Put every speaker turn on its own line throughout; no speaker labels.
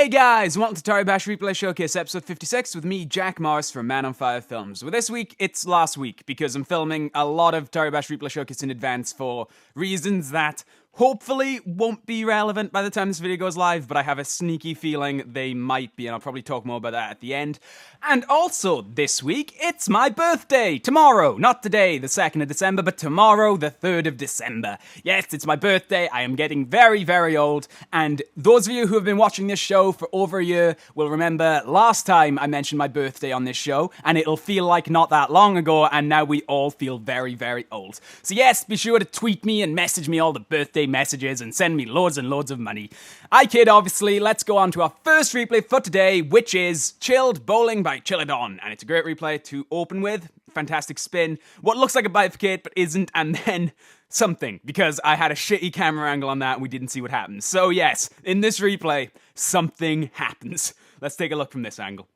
Hey guys, welcome to Toribash Replay Showcase episode 56 with me, Jack Morris from Man on Fire Films. Well, this week, it's last week because I'm filming a lot of Toribash Replay Showcase in advance for reasons that hopefully won't be relevant by the time this video goes live, but I have a sneaky feeling they might be, and I'll probably talk more about that at the end. And also, this week, it's my birthday! Tomorrow! Not today, the 2nd of December, but tomorrow, the 3rd of December. Yes, it's my birthday, I am getting very, very old, and those of you who have been watching this show for over a year will remember last time I mentioned my birthday on this show, and it'll feel like not that long ago, and now we all feel very, very old. So yes, be sure to tweet me and message me all the birthday messages and send me loads and loads of money. I kid, obviously. Let's go on to our first replay for today, which is Chillin Bowling by Chillin, and it's a great replay to open with. Fantastic spin. What looks like a bifurcate but isn't, and then something, because I had a shitty camera angle on that and we didn't see what happens. So yes, in this replay, something happens. Let's take a look from this angle.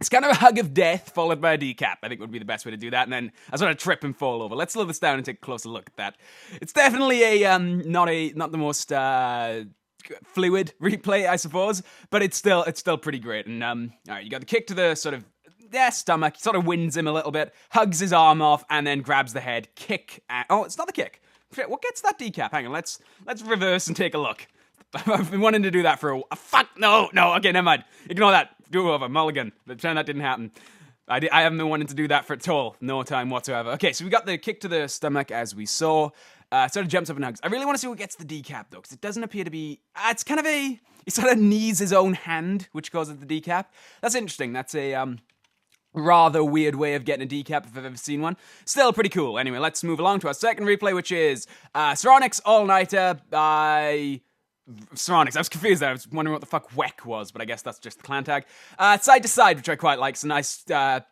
It's kind of a hug of death followed by a decap, I think would be the best way to do that, and then I sort of trip and fall over. Let's slow this down and take a closer look at that. It's definitely not the most fluid replay, I suppose, but it's still pretty great. And alright, you got the kick to the sort of stomach, sort of wins him a little bit, hugs his arm off, and then grabs the head, kick, oh, it's not the kick. What gets that decap? Hang on, let's reverse and take a look. I've been wanting to do that for fuck, no, okay, never mind. Ignore that. Do over, mulligan. Pretend that didn't happen. I haven't been wanting to do that for at all. No time whatsoever. Okay, so we got the kick to the stomach as we saw. Sort of jumps up and hugs. I really want to see what gets the decap though, because it doesn't appear to be. It's kind of he sort of knees his own hand, which causes the decap. That's interesting. That's a rather weird way of getting a decap if I've ever seen one. Still pretty cool. Anyway, let's move along to our second replay, which is Sanic All Nighter by Sanic. I was confused there. I was wondering what the fuck WEC was, but I guess that's just the clan tag. Side to side, which I quite like. It's a nice,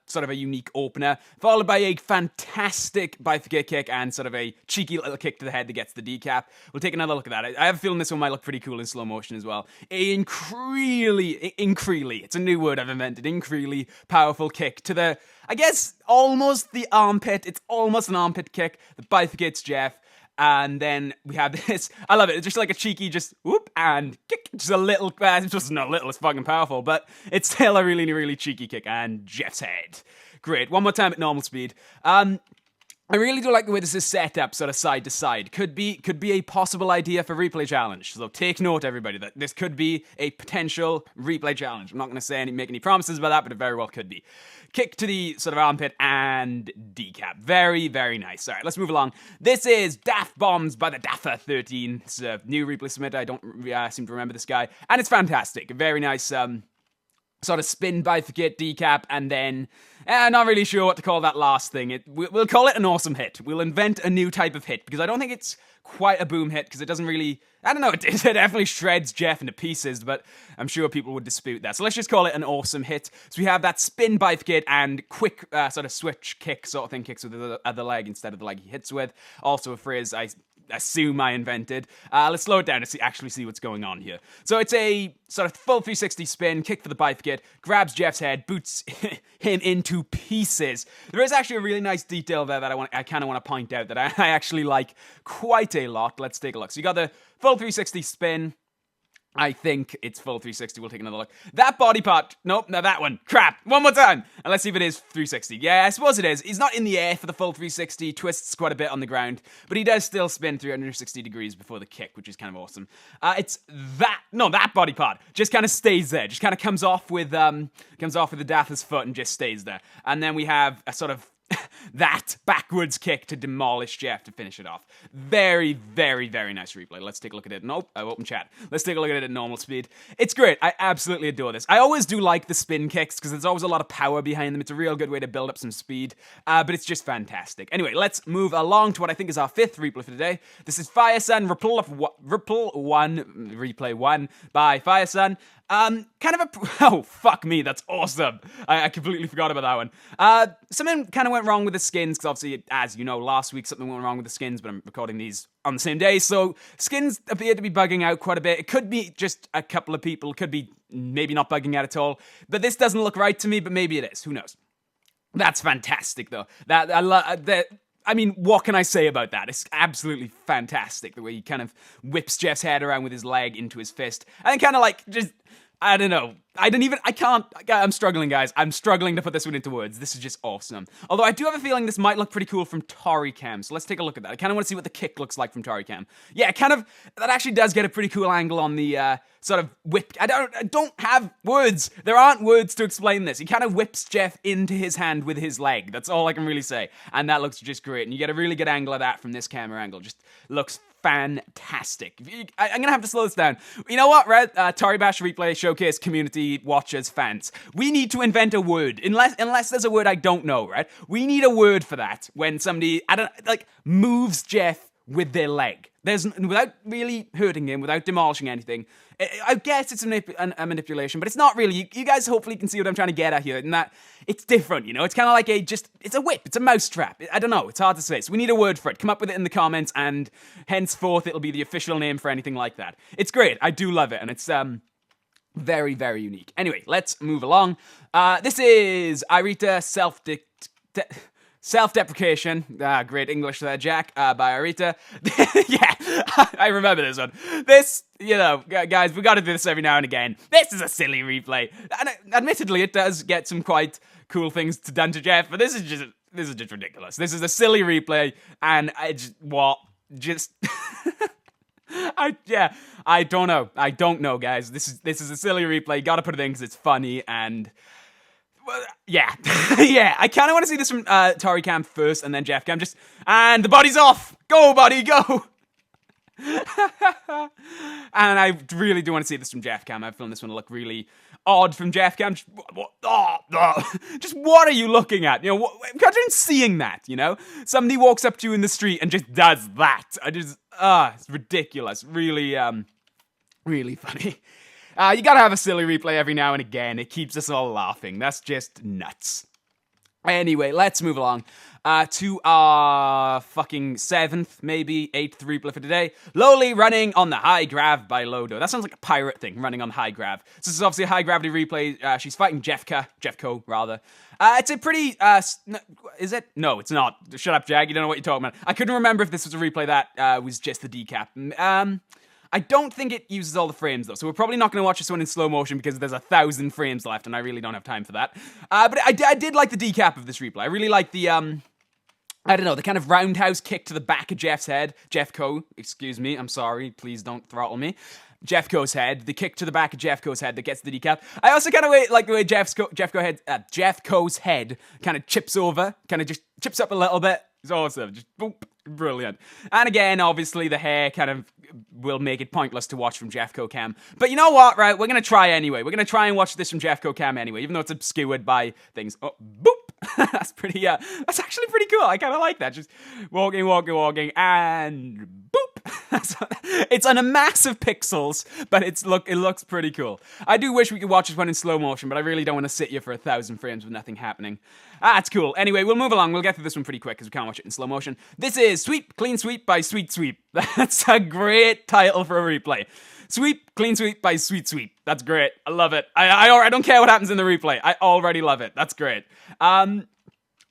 sort of a unique opener, followed by a fantastic bifurcate kick and sort of a cheeky little kick to the head that gets the decap. We'll take another look at that. I have a feeling this one might look pretty cool in slow motion as well. Increally, it's a new word I've invented, increally powerful kick to the, I guess, almost the armpit. It's almost an armpit kick that bifurcates Jeff. And then we have this, I love it, it's just like a cheeky just whoop and kick, just a little, it's just not little, it's fucking powerful, but it's still a really, really cheeky kick, and Jeff's head. Great, one more time at normal speed. I really do like the way this is set up, sort of side to side. Could be a possible idea for replay challenge. So take note, everybody, that this could be a potential replay challenge. I'm not going to make any promises about that, but it very well could be. Kick to the sort of armpit and decap. Very, very nice. All right, let's move along. This is DAF Bombs by the DAF 13. It's a new replay submit. I don't seem to remember this guy, and it's fantastic. Very nice. Sort of spin, bifurcate, decap, and then not really sure what to call that last thing. We'll call it an awesome hit. We'll invent a new type of hit, because I don't think it's quite a boom hit, because it doesn't really, I don't know, it definitely shreds Jeff into pieces, but I'm sure people would dispute that. So let's just call it an awesome hit. So we have that spin, bifurcate, and quick sort of switch kick sort of thing, kicks with the other leg instead of the leg he hits with. Also a phrase I assume I invented. Let's slow it down to actually see what's going on here. So it's a sort of full 360 spin, kick for the bifurcate, grabs Jeff's head, boots him into pieces. There is actually a really nice detail there that I kind of want to point out that I actually like quite a lot. Let's take a look. So you got the full 360 spin. I think it's full 360. We'll take another look. That body part. Nope, no, that one. Crap. One more time. And let's see if it is 360. Yeah, I suppose it is. He's not in the air for the full 360. Twists quite a bit on the ground. But he does still spin 360 degrees before the kick, which is kind of awesome. It's that body part just kind of stays there. Just kind of comes off with the DAF's foot and just stays there. And then we have a sort of that backwards kick to demolish Jeff to finish it off. Very, very, very nice replay. Let's take a look at it. Nope, I open chat. Let's take a look at it at normal speed. It's great. I absolutely adore this. I always do like the spin kicks because there's always a lot of power behind them. It's a real good way to build up some speed, but it's just fantastic. Anyway, let's move along to what I think is our fifth replay for today. This is Firesun Ripple 1, replay 1 by Firesun. Oh, fuck me, that's awesome. I completely forgot about that one. Something kind of went wrong with the skins, because obviously, as you know, last week something went wrong with the skins, but I'm recording these on the same day, so skins appear to be bugging out quite a bit. It could be just a couple of people, it could be maybe not bugging out at all, but this doesn't look right to me, but maybe it is, who knows. That's fantastic, though. I mean, what can I say about that? It's absolutely fantastic, the way he kind of whips Jeff's head around with his leg into his fist, and then kind of like, just I don't know. I'm struggling, guys. I'm struggling to put this one into words. This is just awesome. Although I do have a feeling this might look pretty cool from Toricam, so let's take a look at that. I kind of want to see what the kick looks like from Toricam. Yeah, that actually does get a pretty cool angle on the sort of whip. I don't have words. There aren't words to explain this. He kind of whips Jeff into his hand with his leg. That's all I can really say. And that looks just great. And you get a really good angle of that from this camera angle. Just looks fantastic. I'm gonna have to slow this down. You know what, Red? Toribash Replay Showcase community watchers, fans. We need to invent a word. Unless there's a word I don't know, right? We need a word for that when somebody, moves Jeff with their leg. Without really hurting him, without demolishing anything. I guess it's a manipulation, but it's not really. You guys hopefully can see what I'm trying to get at here, in that it's different, you know? It's kind of like it's a whip, it's a mousetrap. I don't know, it's hard to say. So we need a word for it. Come up with it in the comments, and henceforth it'll be the official name for anything like that. It's great, I do love it, and it's very, very unique. Anyway, let's move along. This is Irita Self-Deprecation, great English there, Jack, by Irita. Yeah, I remember this one. This, guys, we gotta do this every now and again. This is a silly replay. And admittedly, it does get some quite cool things done to Jeff, but this is just ridiculous. This is a silly replay, and I don't know. I don't know, guys. This is a silly replay. You gotta put it in because it's funny, and yeah. Yeah, I kind of want to see this from Toricam first and then Jeff Cam. And the body's off! Go, buddy, go! And I really do want to see this from Jeff Cam. I feel this one will look really odd from Jeff Cam. Just what are you looking at? Imagine seeing that, Somebody walks up to you in the street and just does that. It's ridiculous. Really, really funny. You gotta have a silly replay every now and again. It keeps us all laughing. That's just nuts. Anyway, let's move along to our fucking 7th, maybe 8th replay for today. Lowly running on the high grav by Lodo. That sounds like a pirate thing, running on high grav. So this is obviously a high gravity replay. She's fighting Jeffco, rather. It's a pretty, is it? No, it's not. Shut up, Jag. You don't know what you're talking about. I couldn't remember if this was a replay that was just the decap. I don't think it uses all the frames, though, so we're probably not going to watch this one in slow motion because there's 1,000 frames left, and I really don't have time for that. But I did like the decap of this replay. I really like the, the kind of roundhouse kick to the back of Jeff's head. Jeffco, excuse me, I'm sorry, please don't throttle me. Jeffco's head, the kick to the back of Jeffco's head that gets the decap. I also kind of like the way Jeffco's head kind of chips over, kind of just chips up a little bit. It's awesome, just boop. Brilliant. And again, obviously, the hair kind of will make it pointless to watch from Jeffco Cam. But you know what, right? We're going to try anyway. We're going to try and watch this from Jeffco Cam anyway, even though it's obscured by things. Oh, boop! That's pretty, that's actually pretty cool. I kind of like that. Just walking, and boop! It's on a massive pixels, but it looks pretty cool. I do wish we could watch this one in slow motion, but I really don't want to sit here for 1,000 frames with nothing happening. It's cool. Anyway, we'll move along. We'll get through this one pretty quick because we can't watch it in slow motion. This is Clean Sweep by Sweet Sweep. That's a great title for a replay. Clean Sweep by Sweet Sweep. That's great. I love it. I don't care what happens in the replay. I already love it. That's great.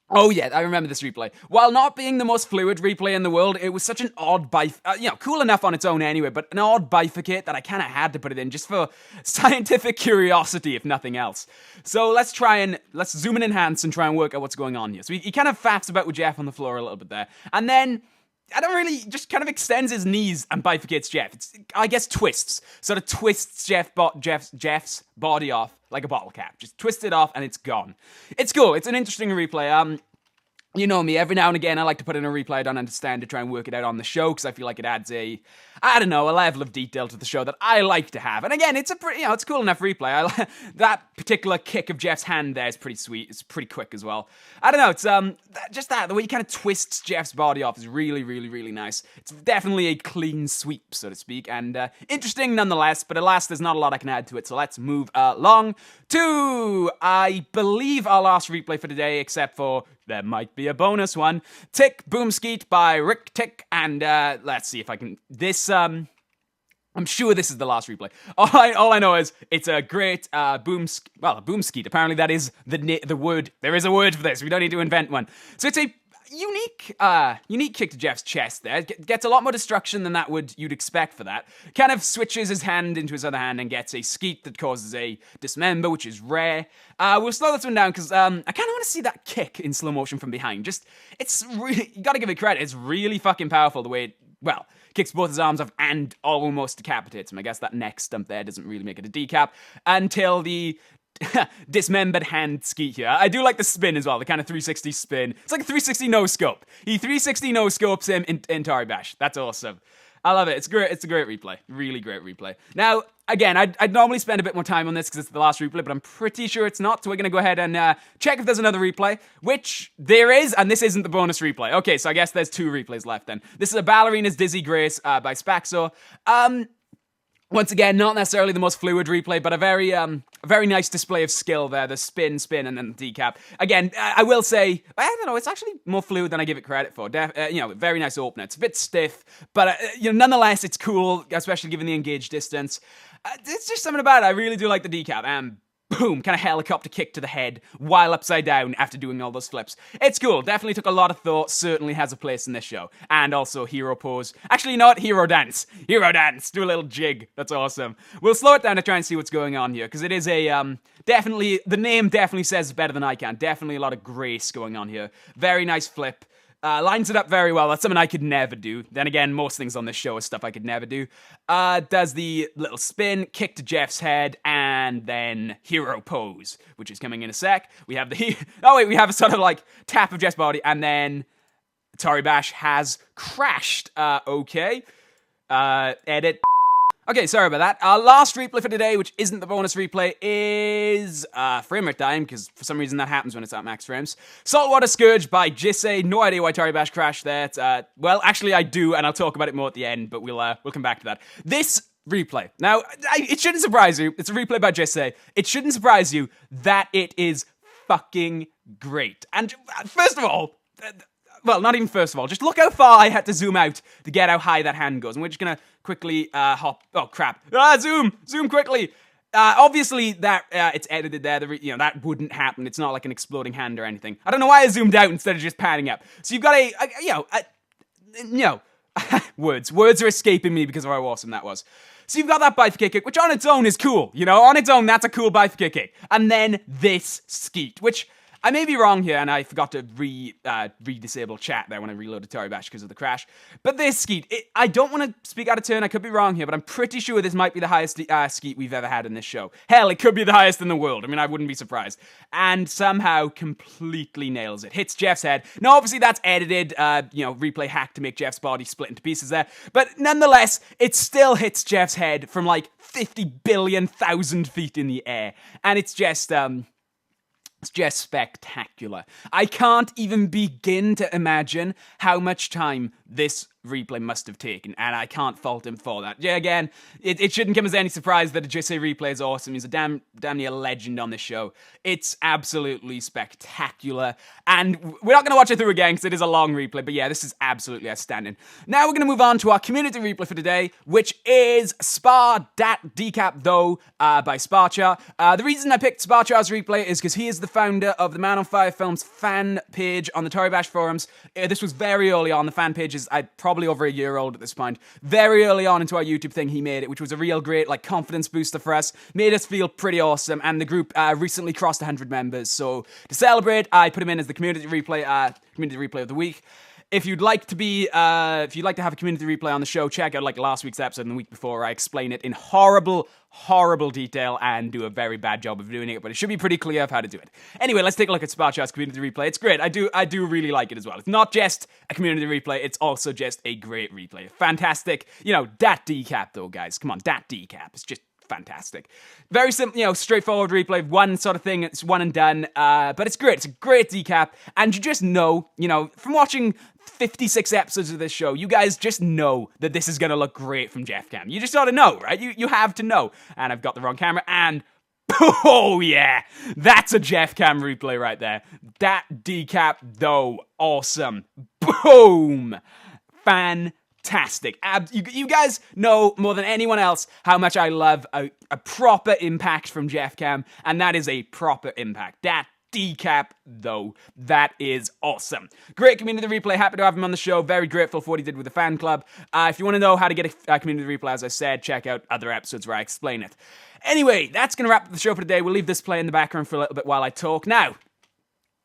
Oh yeah, I remember this replay. While not being the most fluid replay in the world, it was such an odd cool enough on its own anyway, but an odd bifurcate that I kind of had to put it in just for scientific curiosity, if nothing else. So let's zoom and enhance and try and work out what's going on here. So he kind of faffs about with Jeff on the floor a little bit there, and then just kind of extends his knees and bifurcates Jeff. I guess twists. Sort of twists Jeff's body off like a bottle cap. Just twist it off and it's gone. It's cool. It's an interesting replay. You know me, every now and again I like to put in a replay I don't understand to try and work it out on the show because I feel like it adds a level of detail to the show that I like to have. And again, it's it's cool enough replay. That particular kick of Jeff's hand there is pretty sweet. It's pretty quick as well. I don't know, it's the way he kind of twists Jeff's body off is really, really, really nice. It's definitely a clean sweep, so to speak, and interesting nonetheless, but alas, there's not a lot I can add to it, so let's move along to, I believe, our last replay for today, except for there might be a bonus one. Tick Boomski by Rick Tick, and let's see if I can. I'm sure this is the last replay. All I know is it's a great boomskeet. Apparently that is the word. There is a word for this. We don't need to invent one. So it's a unique kick to Jeff's chest there. Gets a lot more destruction than you'd expect for that. Kind of switches his hand into his other hand and gets a skeet that causes a dismember, which is rare. We'll slow this one down because I kind of want to see that kick in slow motion from behind. It's really, you gotta give it credit. It's really fucking powerful the way it, kicks both his arms off and almost decapitates him. I guess that neck stump there doesn't really make it a decap until the dismembered hand skeet here. I do like the spin as well, the kind of 360 spin. It's like a 360 no-scope. He 360 no-scopes him in Toribash. That's awesome. I love it. It's great. It's a great replay. Really great replay. Now, again, I'd normally spend a bit more time on this because it's the last replay, but I'm pretty sure it's not, so we're going to go ahead and check if there's another replay, which there is, and this isn't the bonus replay. Okay, so I guess there's 2 replays left then. This is a Ballerina's Dizzy Grace by Spaxor. Once again, not necessarily the most fluid replay, but a very nice display of skill there. The spin, and then the decap. Again, I will say, I don't know, it's actually more fluid than I give it credit for. Very nice opener. It's a bit stiff, but nonetheless, it's cool, especially given the engaged distance. It's just something about it. I really do like the decap. Boom, kind of helicopter kick to the head while upside down after doing all those flips. It's cool. Definitely took a lot of thought. Certainly has a place in this show. And also hero pose. Actually, not hero dance. Hero dance. Do a little jig. That's awesome. We'll slow it down to try and see what's going on here because it is a definitely, the name definitely says better than I can. Definitely a lot of grace going on here. Very nice flip. Lines it up very well. That's something I could never do. Then again, most things on this show are stuff I could never do. Does the little spin, kick to Jeff's head, and then hero pose, which is coming in a sec. We have we have a sort of like tap of Jeff's body, and then Toribash has crashed. Okay. Edit. Okay, sorry about that. Our last replay for today, which isn't the bonus replay, is frame rate time, because for some reason that happens when it's at max frames. Saltwater Scourge by QgzOPV. No idea why Toribash crashed there. Well, actually I do, and I'll talk about it more at the end, but we'll come back to that. This replay. Now, it shouldn't surprise you. It's a replay by QgzOPV. It shouldn't surprise you that it is fucking great. And first of all, well, not even first of all, just look how far I had to zoom out to get how high that hand goes. And we're just gonna quickly hop. Oh, crap. Zoom quickly. Obviously, that it's edited there. That wouldn't happen. It's not like an exploding hand or anything. I don't know why I zoomed out instead of just panning up. So you've got words are escaping me because of how awesome that was. So you've got that bifurcate kick, which on its own is cool. On its own, that's a cool bifurcate kick. And then this skeet, which I may be wrong here, and I forgot to re-disable chat there when I reloaded Toribash because of the crash. But this skeet, I don't want to speak out of turn, I could be wrong here, but I'm pretty sure this might be the highest skeet we've ever had in this show. Hell, it could be the highest in the world. I mean, I wouldn't be surprised. And somehow completely nails it. Hits Jeff's head. Now, obviously, that's edited, replay hack to make Jeff's body split into pieces there. But nonetheless, it still hits Jeff's head from like 50 billion thousand feet in the air. And it's just spectacular. I can't even begin to imagine how much time this replay must have taken, and I can't fault him for that. Yeah, again, it shouldn't come as any surprise that a QgzOPV replay is awesome. He's a damn near legend on this show. It's absolutely spectacular, and we're not going to watch it through again because it is a long replay, but yeah, this is absolutely outstanding. Now we're going to move on to our community replay for today, which is Spar Dat Decap Though by Sparchar. The reason I picked Sparchar's replay is because he is the founder of the Man on Fire Films fan page on the Toribash forums. This was very early on. The fan page is probably over a year old at this point. Very early on into our YouTube thing, he made it, which was a real great confidence booster for us. Made us feel pretty awesome, and the group recently crossed 100 members. So to celebrate, I put him in as the community replay of the week. If you'd like to have a community replay on the show, check out last week's episode and the week before. I explain it in horrible detail and do a very bad job of doing it, but it should be pretty clear of how to do it. Anyway, let's take a look at Sparchar's community replay. It's great. I do really like it as well. It's not just a community replay, it's also just a great replay. Fantastic. Dat decap though, guys. Come on, dat decap. It's just fantastic. Very simple, straightforward replay, one sort of thing, it's one and done, but it's great. It's a great decap, and you just know, from watching 56 episodes of this show, you guys just know that this is going to look great from Jeff Cam. You just ought to know, right? You have to know. And I've got the wrong camera, and oh yeah, that's a Jeff Cam replay right there. Dat decap though, awesome. Boom. Fantastic. You guys know more than anyone else how much I love a proper impact from Jeff Cam, and that is a proper impact. Dat decap, though. That is awesome. Great community replay. Happy to have him on the show. Very grateful for what he did with the fan club. If you want to know how to get a community replay, as I said, check out other episodes where I explain it. Anyway, that's going to wrap up the show for today. We'll leave this play in the background for a little bit while I talk. Now,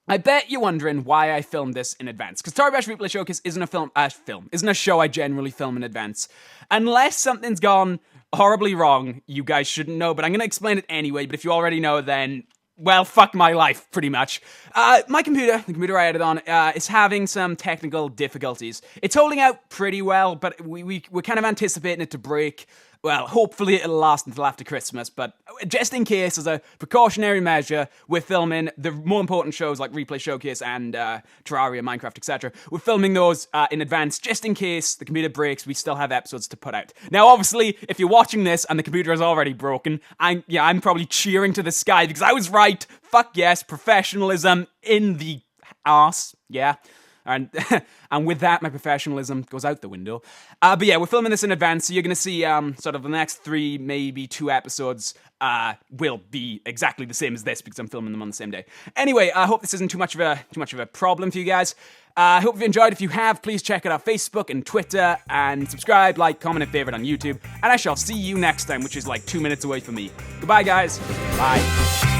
I bet you're wondering why I filmed this in advance, because Toribash Replay Showcase isn't a show I generally film in advance. Unless something's gone horribly wrong, you guys shouldn't know, but I'm going to explain it anyway, but if you already know, then, well, fuck my life, pretty much. My computer, the computer I edit on, is having some technical difficulties. It's holding out pretty well, but we're kind of anticipating it to break. Well, hopefully it'll last until after Christmas, but just in case, as a precautionary measure, we're filming the more important shows like Replay Showcase and Terraria, Minecraft, etc. We're filming those in advance, just in case the computer breaks, we still have episodes to put out. Now, obviously, if you're watching this and the computer is already broken, I'm probably cheering to the sky, because I was right. Fuck yes, professionalism in the arse, yeah. And with that, my professionalism goes out the window. But yeah, we're filming this in advance, so you're going to see sort of the next 3, maybe 2 episodes will be exactly the same as this, because I'm filming them on the same day. Anyway, I hope this isn't too much of a problem for you guys. I hope you've enjoyed. If you have, please check out our Facebook and Twitter, and subscribe, like, comment, and favorite on YouTube. And I shall see you next time, which is like 2 minutes away from me. Goodbye, guys. Bye.